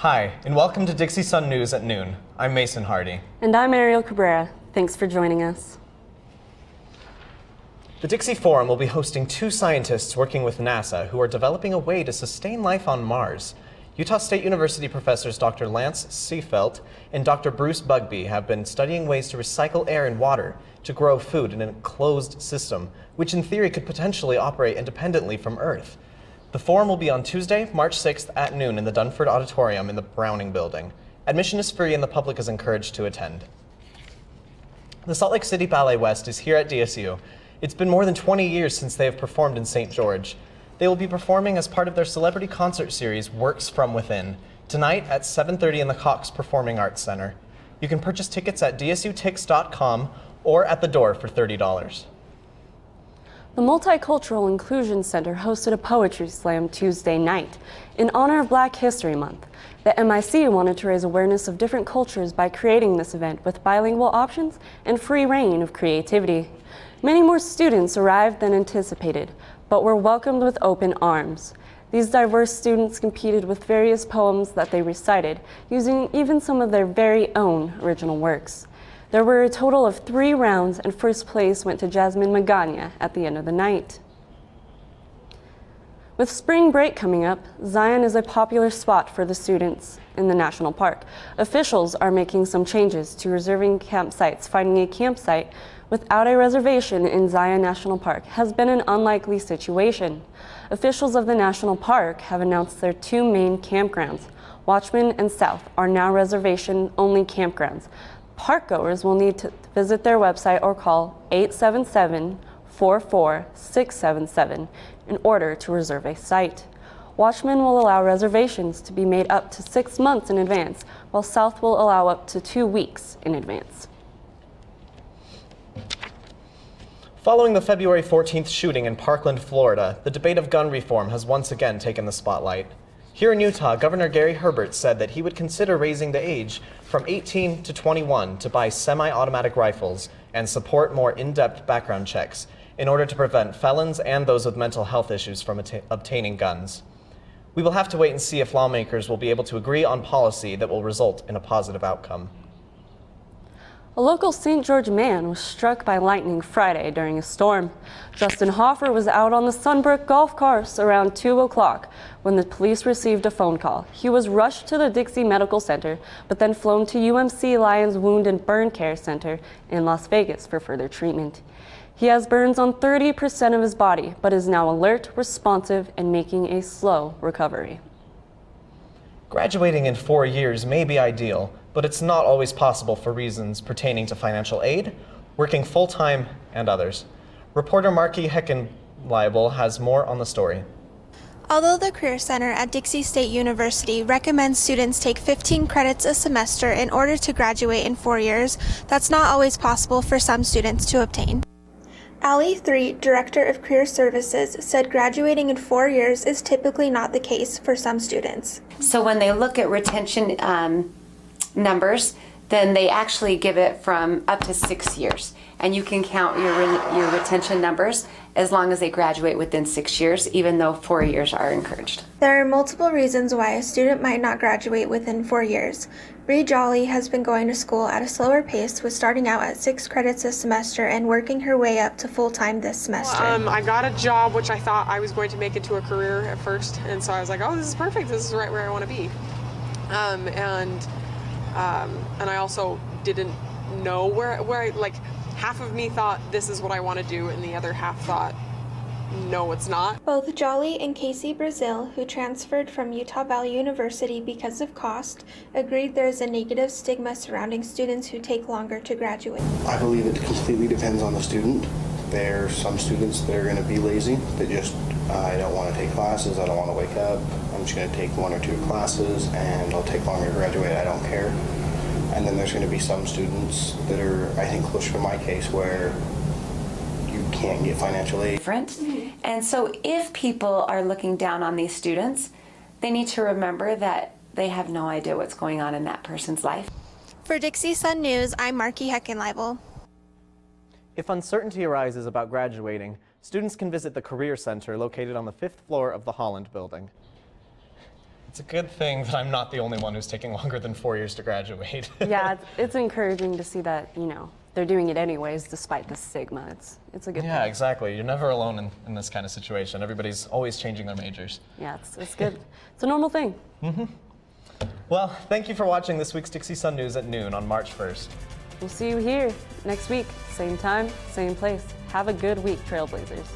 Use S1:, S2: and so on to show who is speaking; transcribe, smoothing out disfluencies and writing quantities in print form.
S1: Hi, and welcome to Dixie Sun News at noon. I'm Mason Hardy.
S2: And I'm Ariel Cabrera. Thanks for joining us.
S1: The Dixie Forum will be hosting two scientists working with NASA who are developing a way to sustain life on Mars. Utah State University professors Dr. Lance Seefelt and Dr. Bruce Bugbee have been studying ways to recycle air and water to grow food in an enclosed system, which in theory could potentially operate independently from Earth. The forum will be on Tuesday, March 6th at noon in the Dunford Auditorium in the Browning Building. Admission is free and the public is encouraged to attend. The Salt Lake City Ballet West is here at DSU. It's been more than 20 years since they have performed in St. George. They will be performing as part of their celebrity concert series, Works From Within, tonight at 7:30 in the Cox Performing Arts Center. You can purchase tickets at dsutix.com or at the door for $30.
S2: The Multicultural Inclusion Center hosted a poetry slam Tuesday night in honor of Black History Month. The MIC wanted to raise awareness of different cultures by creating this event with bilingual options and free reign of creativity. Many more students arrived than anticipated, but were welcomed with open arms. These diverse students competed with various poems that they recited, using even some of their very own original works. There were a total of 3 rounds, and first place went to Jasmine Magana at the end of the night. With spring break coming up, Zion is a popular spot for the students in the national park. Officials are making some changes to reserving campsites. Finding a campsite without a reservation in Zion National Park has been an unlikely situation. Officials of the national park have announced their 2 main campgrounds, Watchman and South, are now reservation-only campgrounds. Parkgoers will need to visit their website or call 877-44-677 in order to reserve a site. Watchman will allow reservations to be made up to 6 months in advance, while South will allow up to 2 weeks in advance.
S1: Following the February 14th shooting in Parkland, Florida, the debate of gun reform has once again taken the spotlight. Here in Utah, Governor Gary Herbert said that he would consider raising the age from 18 to 21 to buy semi-automatic rifles and support more in-depth background checks in order to prevent felons and those with mental health issues from obtaining guns. We will have to wait and see if lawmakers will be able to agree on policy that will result in a positive outcome.
S2: A local St. George man was struck by lightning Friday during a storm. Justin Hoffer was out on the Sunbrook golf course around 2 o'clock when the police received a phone call. He was rushed to the Dixie Medical Center, but then flown to UMC Lions Wound and Burn Care Center in Las Vegas for further treatment. He has burns on 30% of his body, but is now alert, responsive, and making a slow recovery.
S1: Graduating in 4 years may be ideal, but it's not always possible for reasons pertaining to financial aid, working full-time, and others. Reporter Marky Heckenleibel has more on the story.
S3: Although the Career Center at Dixie State University recommends students take 15 credits a semester in order to graduate in 4 years, that's not always possible for some students to obtain. Ali 3, Director of Career Services, said graduating in 4 years is typically not the case for some students.
S4: So when they look at retention numbers, then they actually give it from up to 6 years. And you can count your retention numbers as long as they graduate within 6 years, even though 4 years are encouraged.
S3: There are multiple reasons why a student might not graduate within 4 years. Bree Jolly has been going to school at a slower pace, with starting out at 6 credits a semester and working her way up to full-time this semester.
S5: I got a job which I thought I was going to make into a career at first, and so I was like, oh, this is perfect, this is right where I want to be. And I also didn't know where I, like, half of me thought this is what I want to do, and the other half thought, no, it's not.
S3: Both Jolly and Casey Brazil, who transferred from Utah Valley University because of cost, agreed there is a negative stigma surrounding students who take longer to graduate.
S6: I believe it completely depends on the student. There are some students that are going to be lazy. They just, I don't want to take classes, I don't want to wake up, I'm just going to take 1 or 2 classes and I'll take longer to graduate, I don't care. And then there's going to be some students that are, I think, closer to my case where you can't get financial aid.
S4: Different. And so if people are looking down on these students, they need to remember that they have no idea what's going on in that person's life.
S3: For Dixie Sun News, I'm Marky Heckenleibel.
S1: If uncertainty arises about graduating, students can visit the Career Center located on the 5th floor of the Holland Building. It's a good thing that I'm not the only one who's taking longer than 4 years to graduate.
S2: Yeah, it's encouraging to see that, they're doing it anyways despite the stigma. It's a good
S1: Yeah,
S2: thing.
S1: exactly. You're never alone in this kind of situation. Everybody's always changing their majors.
S2: Yeah, it's good. It's a normal thing.
S1: Well, thank you for watching this week's Dixie Sun News at noon on March 1st.
S2: We'll see you here next week. Same time, same place. Have a good week, Trailblazers.